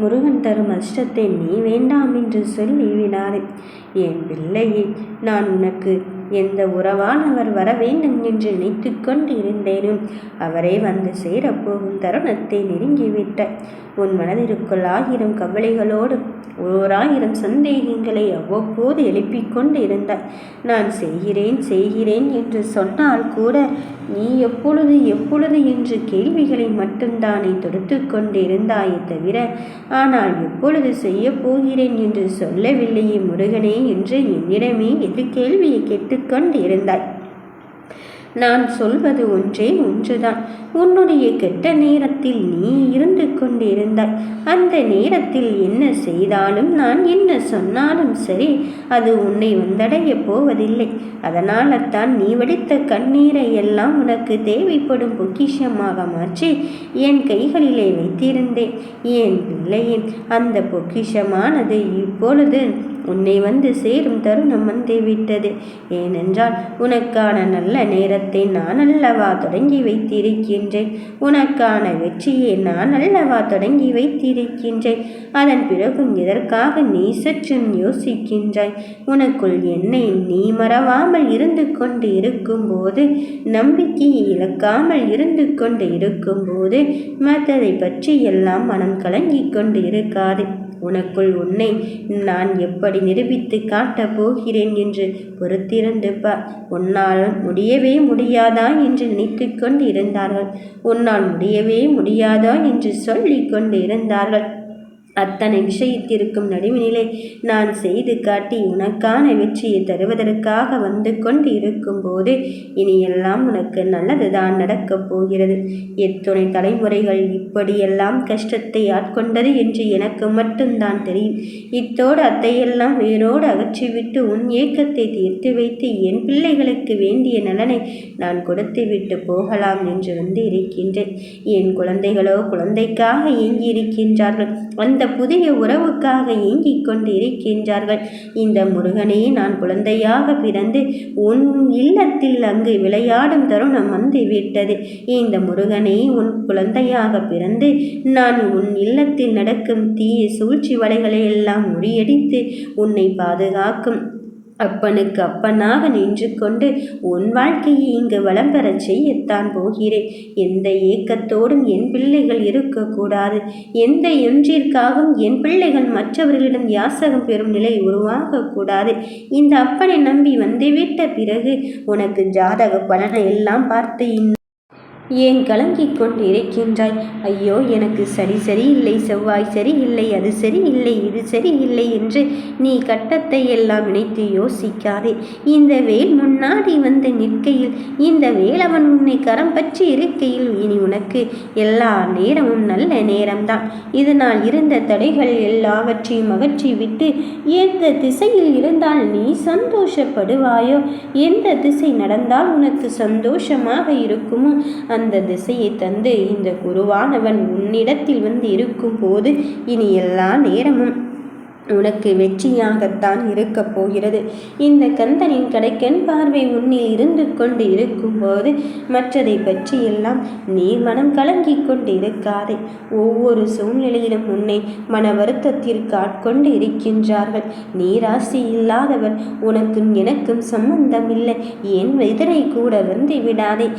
முருகன் தரும் அஷ்டத்தை நீ வேண்டாம் என்று சொல்லி விடாதே. என் பிள்ளையே, நான் உனக்கு எந்த உறவானவர் வர வேண்டும் என்று நினைத்து கொண்டு இருந்தேனும் அவரே வந்து சேரப்போகும் தருணத்தை நெருங்கிவிட்ட. உன் மனதிற்குள் 1000 கவலைகளோடு 1000 சந்தேகங்களை அவ்வப்போது எழுப்பிக் கொண்டு இருந்தாய். நான் செய்கிறேன் என்று சொன்னால் கூட நீ எப்பொழுது என்று கேள்விகளை மட்டும்தானே தொடுத்து கொண்டு இருந்தாயே தவிர, ஆனால் எப்பொழுது செய்ய போகிறேன் என்று சொல்லவில்லையே முருகனே என்று என்னிடமே எதிர் கேள்வியை கேட்டுக்கொண்டு இருந்தாய். நான் சொல்வது ஒன்றுதான். உன்னுடைய கெட்ட நேரத்தில் நீ இருந்து கொண்டிருந்தாய். அந்த நேரத்தில் என்ன செய்தாலும் நான் என்ன சொன்னாலும் சரி, அது உன்னை வந்தடைய போவதில்லை. அதனால தான் நீ வடித்த கண்ணீரை எல்லாம் உனக்கு தேவைப்படும் பொக்கிஷமாக மாற்றி என் கைகளிலே வைத்திருந்தேன். என் பிள்ளையின் அந்த பொக்கிஷமானது இப்பொழுது உன்னை வந்து சேரும் தருணம் வந்து விட்டது. ஏனென்றால் உனக்கான நல்ல நேரத்தை நான் அல்லவா தொடங்கி வைத்திருக்கின்றேன். உனக்கான வெற்றியை நான் அல்லவா தொடங்கி வைத்திருக்கின்றேன். அதன் பிறகும் எதற்காக நீ சற்றும் யோசிக்கின்றாய்? உனக்குள் என்னை நீ மறவாமல் இருந்து கொண்டு இருக்கும்போது, நம்பிக்கையை இழக்காமல் இருந்து கொண்டு இருக்கும்போது, மற்றதை பற்றி எல்லாம் மனம் கலங்கிக் கொண்டு இருக்காது. உனக்குள் உன்னை நான் எப்படி நிரூபித்து காட்டப் போகிறேன் என்று பொறுத்திருந்து பார். உன்னால் முடியவே முடியாதா என்று நினைத்து கொண்டு இருந்தார்கள். உன்னால் முடியவே முடியாதா என்று சொல்லி கொண்டு இருந்தார்கள். அத்தனை விஷயத்திற்கும் நடுவினிலே நான் செய்து காட்டி உனக்கான வெற்றியை தருவதற்காக வந்து கொண்டு இருக்கும்போது இனியெல்லாம் உனக்கு நல்லதுதான் நடக்கப் போகிறது. எத்துணை தலைமுறைகள் இப்படியெல்லாம் கஷ்டத்தை ஆட்கொண்டது என்று எனக்கு மட்டும்தான் தெரியும். இத்தோடு அத்தையெல்லாம் வேரோடு அகற்றிவிட்டு உன் ஏக்கத்தை தீர்த்து வைத்து என் பிள்ளைகளுக்கு வேண்டிய நலனை நான் கொடுத்து விட்டு போகலாம் என்று வந்து இருக்கின்றேன். என் குழந்தைகளோ குழந்தைக்காக ஏங்கி இருக்கின்றார்கள். அந்த புதிய உறவுக்காக ஏங்கிக் கொண்டு இருக்கின்றார்கள். இந்த முருகனே நான் குழந்தையாக பிறந்து உன் இல்லத்தில் அங்கு விளையாடும் தருணம் வந்து விட்டது. இந்த முருகனே உன் குழந்தையாக பிறந்து நான் உன் இல்லத்தில் நடக்கும் தீய சூழ்ச்சி வலைகளை எல்லாம் முறியடித்து உன்னை பாதுகாக்கும் அப்பனுக்கு அப்பனாக நின்று கொண்டு உன் வாழ்க்கையை இங்கு வளம் பெறச் செய்யத்தான் போகிறேன். எந்த ஏக்கத்தோடும் என் பிள்ளைகள் இருக்கக்கூடாது. எந்த ஒன்றிற்காகவும் என் பிள்ளைகள் மற்றவர்களிடம் யாசகம் பெறும் நிலை உருவாகக்கூடாது. இந்த அப்பனை நம்பி வந்துவிட்ட பிறகு உனக்கு ஜாதக பலனை எல்லாம் பார்த்து ஏன் கலங்கிக் கொண்டு இருக்கின்றாய்? ஐயோ, எனக்கு சரியில்லை, செவ்வாய் சரியில்லை, அது சரியில்லை, இது சரியில்லை என்று நீ கட்டத்தை எல்லாம் நினைத்து யோசிக்காதே. இந்த வேல் முன்னாடி வந்து நிற்கையில், இந்த வேலவன் உன்னை கரம் பற்றி இருக்கையில் இனி உனக்கு எல்லா நேரமும் நல்ல நேரம்தான். இதனால் இருந்த தடைகள் எல்லாவற்றையும் அகற்றி விட்டு எந்த திசையில் இருந்தால் நீ சந்தோஷப்படுவாயோ, எந்த திசை நடந்தால் உனக்கு சந்தோஷமாக இருக்குமோ அந்த திசையை தந்து இந்த குருவானவன் உன்னிடத்தில் வந்து இருக்கும் போது இனி எல்லா நேரமும் உனக்கு வெற்றியாகத்தான் இருக்கப் போகிறது. இந்த கந்தனின் கடைக்கண் பார்வை உன்னில் இருந்து கொண்டு இருக்கும்போது மற்றதை பற்றி எல்லாம் நீ மனம் கலங்கி கொண்டு இருக்காதே. ஒவ்வொரு சூழ்நிலையிலும் உன்னை மன வருத்தத்திற்கு ஆட்கொண்டு இருக்கின்றார்கள். நீ ராசி இல்லாதவன், உனக்கும் எனக்கும் சம்பந்தம் இல்லை, என் எதிரை கூட வந்து விடாதே,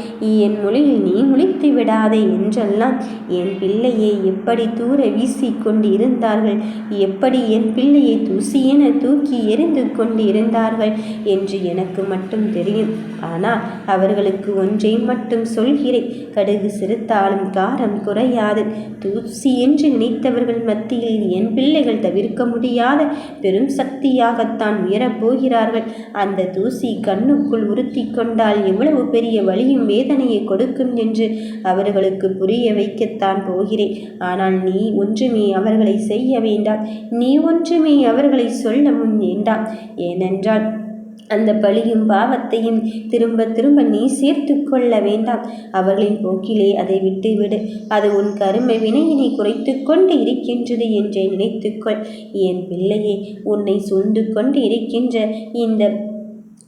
என் மொழியில் நீ முழித்து விடாதே என்றெல்லாம் என் பிள்ளையை எப்படி தூர வீசி கொண்டு இருந்தார்கள், எப்படி என் பிள்ளையை தூசியென தூக்கி எறிந்து கொண்டு இருந்தார்கள் என்று எனக்கு மட்டும் தெரியும். ஆனால் அவர்களுக்கு ஒன்றை மட்டும் சொல்கிறேன், கடுகு சிறுத்தாலும் காரம் குறையாது. தூசி என்று நினைத்தவர்கள் மத்தியில் என் பிள்ளைகள் தவிர்க்க முடியாத பெரும் சக்தியாகத்தான் உயரப்போகிறார்கள். அந்த தூசி கண்ணுக்குள் உறுத்தி கொண்டால் எவ்வளவு பெரிய வலியும் வேதனையை கொடுக்கும் என்று அவர்களுக்கு புரிய வைக்கத்தான் போகிறேன். ஆனால் நீ ஒன்றுமே அவர்களை செய்ய வேண்டாம், நீ ஒன்றுமே அவர்களை சொல்ல முன் வேண்டாம். ஏனென்றால் அந்த பழியும் பாவத்தையும் திரும்ப திரும்ப நீ சேர்த்து கொள்ள வேண்டாம். அவர்களின் போக்கிலே அதை விட்டுவிடு. அது உன் கரும வினையினை குறைத்து கொண்டு இருக்கின்றது என்றே நினைத்துக்கொள். என் பிள்ளையே, உன்னை சூழ்ந்து கொண்டு இருக்கின்ற இந்த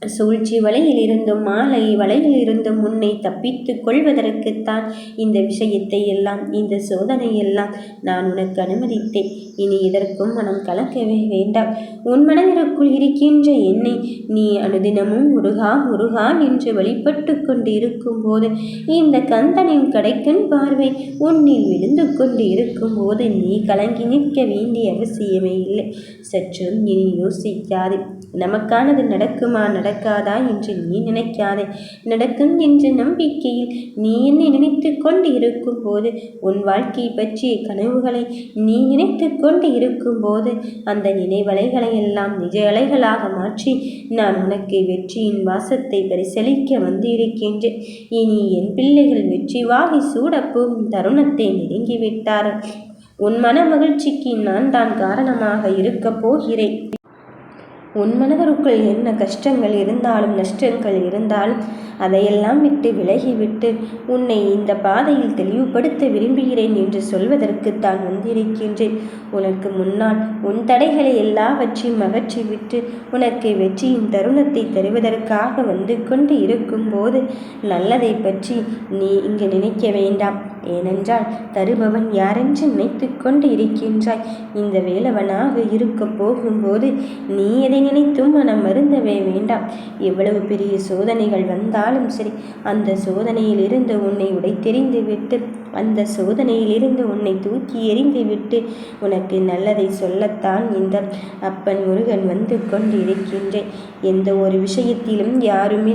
சூழ்ச்சி வலையில் இருந்தும் மாலை வலையில் இருந்தும் உன்னை தப்பித்து கொள்வதற்குத்தான் இந்த விஷயத்தை எல்லாம், இந்த சோதனை எல்லாம் நான் உனக்கு அனுமதித்தேன். இனி இதற்கும் மனம் கலக்கவே வேண்டாம். உன் மனதிற்குள் இருக்கின்ற என்னை நீ அனுதினமும் முருகா முருகா என்று வழிபட்டு கொண்டு இருக்கும் போது, இந்த கந்தனின் கடைக்கண் பார்வை உன்னில் விழுந்து கொண்டு இருக்கும் போது நீ கலங்கி நிற்க வேண்டிய அவசியமே இல்லை. சற்றும் இனி யோசிக்காது. நமக்கானது நடக்குமா நடக்காதா என்று நீ நினைக்காதே. நடக்கும் என்ற நம்பிக்கையில் நீ என்னை நினைத்து கொண்டு இருக்கும் போது, உன் வாழ்க்கை பற்றிய கனவுகளை நீ நினைத்து கொண்டு இருக்கும் போது, அந்த நினைவலைகளை எல்லாம் நிஜ அலைகளாக மாற்றி நான் உனக்கு வெற்றியின் வாசத்தை பரிசளிக்க வந்திருக்கின்றேன். இனி என் பிள்ளைகள் வெற்றி வாகி சூடப்போகும் தருணத்தை நெருங்கிவிட்டார். உன் மன மகிழ்ச்சிக்கு நான் தான் காரணமாக இருக்கப் போகிறேன். உன் மனதருக்குள் என்ன கஷ்டங்கள் இருந்தாலும் நஷ்டங்கள் இருந்தாலும் அதையெல்லாம் விட்டு விலகிவிட்டு உன்னை இந்த பாதையில் தெளிவுபடுத்த விரும்புகிறேன் என்று சொல்வதற்குத்தான் வந்திருக்கின்றேன். உனக்கு முன்னால் உன் தடைகளை எல்லாவற்றையும் அகற்றிவிட்டு உனக்கு வெற்றியின் தருணத்தை தருவதற்காக வந்து கொண்டு இருக்கும்போது நல்லதை பற்றி நீ இங்கு நினைக்க வேண்டாம். ஏனென்றால் தருபவன் யாரென்று நினைத்து கொண்டு இருக்கின்றாய். இந்த வேலவனாக இருக்க போகும்போது நீ எதை நினைத்தும் மனம் மருந்தவே வேண்டாம். எவ்வளவு பெரிய சோதனைகள் வந்தாலும் சரி, அந்த சோதனையில் இருந்து உன்னை உடைத்தெறிந்து விட்டு, அந்த சோதனையில் இருந்து உன்னை தூக்கி எறிந்து விட்டு உனக்கு நல்லதை சொல்லத்தான் இந்த அப்பன் முருகன் வந்து கொண்டு இருக்கின்றேன். எந்த ஒரு விஷயத்திலும் யாரும்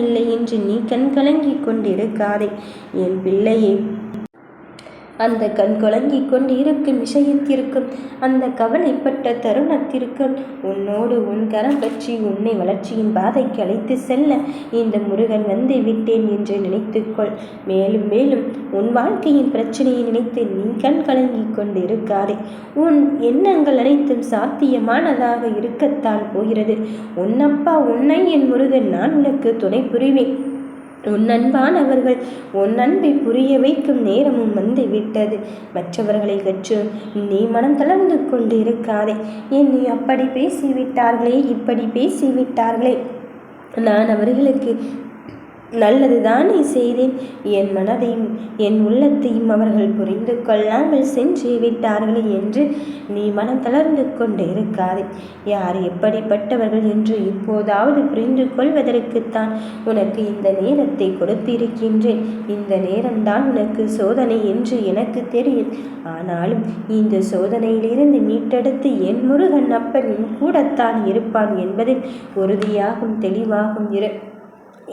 இல்லை என்று நீ கண்கலங்கி கொண்டிருக்காதே என் பிள்ளையே. அந்த கண் கலங்கி கொண்டு இருக்கும் விஷயத்திற்கும் அந்த கவலைப்பட்ட தருணத்திற்கும் உன்னோடு உன் கரம் பற்றி உன்னை வளர்ச்சியின் பாதைக்கு அழைத்து செல்ல இந்த முருகன் வந்து விட்டேன் என்று நினைத்துக்கொள். மேலும் மேலும் உன் வாழ்க்கையின் பிரச்சனையை நினைத்து நீ கண் கலங்கி கொண்டு இருக்காதே. உன் எண்ணங்கள் அனைத்தும் சாத்தியமானதாக இருக்கத்தான் போகிறது. உன்னப்பா உன்னை என் முருகன் நான் உனக்கு துணை புரிவேன். உன் அன்பானவர்கள் உன் அன்பை புரிய வைக்கும் நேரமும் வந்து விட்டது. மற்றவர்களை கற்று நீ மனம் தளர்ந்து கொண்டு இருக்காதே. என்னை அப்படி பேசிவிட்டார்களே, இப்படி பேசிவிட்டார்களே, நான் அவர்களுக்கு நல்லது தானே செய்தேன். என் மனதையும் என் உள்ளத்தையும் அவர்கள் புரிந்து கொள்ளாமல் சென்று விட்டார்களே என்று நீ மனம் தளர்ந்து கொண்டு இருக்காதே. யார் எப்படிப்பட்டவர்கள் என்று இப்போதாவது புரிந்து கொள்வதற்குத்தான் உனக்கு இந்த நேரத்தை கொடுத்திருக்கின்றேன். இந்த நேரம்தான் உனக்கு சோதனை என்று எனக்கு தெரியும். ஆனாலும் இந்த சோதனையிலிருந்து மீட்டெடுத்து என் முருகன் அப்பன் கூடத்தான் இருப்பான் என்பதில் உறுதியாகும் தெளிவாகும் இரு.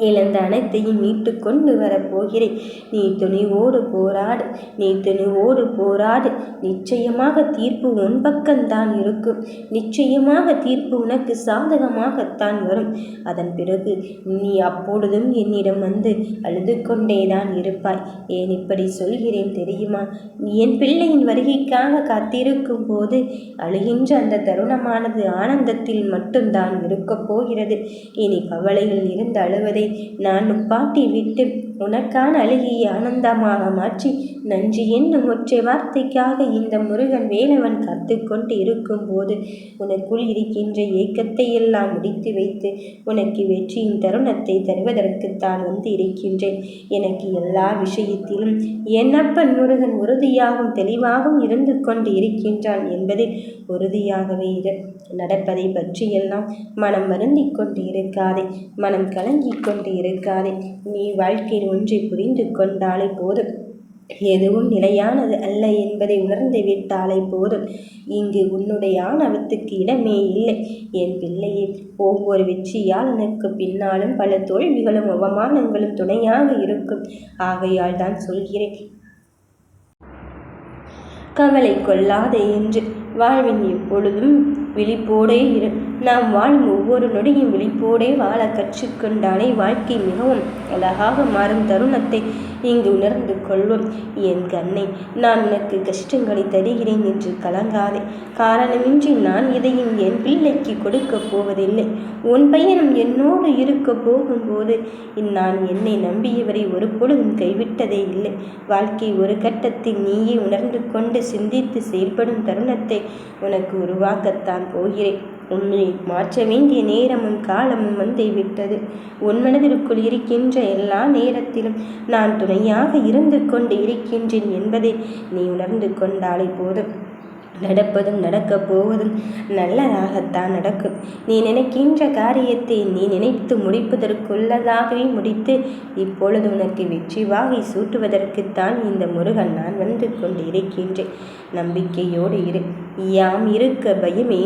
இழந்த அனைத்தையும் மீட்டு கொண்டு வரப்போகிறேன். நீ துணிவோடு போராடு, நீ துணிவோடு போராடு. நிச்சயமாக தீர்ப்பு உன் பக்கம்தான் இருக்கும். நிச்சயமாக தீர்ப்பு உனக்கு சாதகமாகத்தான் வரும். அதன் பிறகு நீ அப்பொழுதும் என்னிடம் வந்து அழுது கொண்டேதான் இருப்பாய். ஏன் இப்படி சொல்கிறேன் தெரியுமா? என் பிள்ளையின் வருகைக்காக காத்திருக்கும் போது அழுகின்ற அந்த தருணமானது ஆனந்தத்தில் மட்டும்தான் இருக்கப் போகிறது. இனி கவலையில் இருந்து அழுவதை நான் பாட்டி விட்டு உனக்கான அழுகியை ஆனந்தமாக மாற்றி நன்றி என்னும் ஒற்றை வார்த்தைக்காக இந்த முருகன் வேலவன் காத்து கொண்டு இருக்கும் போது உனக்குள் இருக்கின்ற ஏக்கத்தை எல்லாம் முடித்து வைத்து உனக்கு வெற்றியின் தருணத்தை தருவதற்குத்தான் வந்து இருக்கின்றேன். எனக்கு எல்லா விஷயத்திலும் என் அப்பன் முருகன் உறுதியாகவும் தெளிவாகவும் இருந்து கொண்டு இருக்கின்றான் என்பதில் உறுதியாகவே இரு. நடப்பதை பற்றியெல்லாம் மனம் வருந்தி கொண்டு இருக்காதே, மனம் கலங்கி கொண்டு இருக்காதே. நீ வாழ்க்கையில் ஒன்றை புரிந்து கொண்டாலே போதும். எதுவும் நிலையானது அல்ல என்பதை உணர்ந்து விட்டாலே போதும். இங்கு உன்னுடைய ஆணவத்துக்கு இடமே இல்லை என் பிள்ளையே. ஒவ்வொரு வெற்றியாளனுக்கு பின்னாலும் பல தோல்விகளும் அவமானங்களும் துணையாக இருக்கும். ஆகையால் தான் சொல்கிறேன், கவலை கொள்ளாதே என்று. வாழ்வின் எப்பொழுதும் விழிப்போடே இரு. நாம் வாழும் ஒவ்வொரு நொடியும் விழிப்போடே வாழ கற்றுக்கொண்டாலே வாழ்க்கை மிகவும் அழகாக மாறும் தருணத்தை இங்கு உணர்ந்து கொள்வோம். என் கண்ணை, நான் உனக்கு கஷ்டங்களை தருகிறேன் என்று கலங்காதே. காரணமின்றி நான் எதையும் என் பிள்ளைக்கு கொடுக்க போவதில்லை. உன் பயணம் என்னோடு இருக்க போகும்போது நான் என்னை நம்பியவரை ஒரு பொழுதும் கைவிட்டதே இல்லை. வாழ்க்கை ஒரு கட்டத்தில் நீயே உணர்ந்து கொண்டு சிந்தித்து செயல்படும் தருணத்தை உனக்கு உருவாக்கத்தான் போகிறேன். உன்னை மாற்ற வேண்டிய நேரமும் காலமும் வந்து விட்டது. உன் மனதிற்குள் இருக்கின்ற எல்லா நேரத்திலும் நான் துணையாக இருந்து கொண்டு இருக்கின்றேன் என்பதை நீ உணர்ந்து கொண்டாலே போதும். நடப்பதும் நடக்கப் போவதும் நல்லதாகத்தான் நடக்கும். நீ நினைக்கின்ற காரியத்தை நீ நினைத்து முடிப்பதற்குள்ளதாகவே முடித்து இப்பொழுது உனக்கு வெற்றி வாகை சூட்டுவதற்குத்தான் இந்த முருகன் நான் வந்து கொண்டு இருக்கின்றேன். நம்பிக்கையோடு இரு. யாம் இருக்க பயமே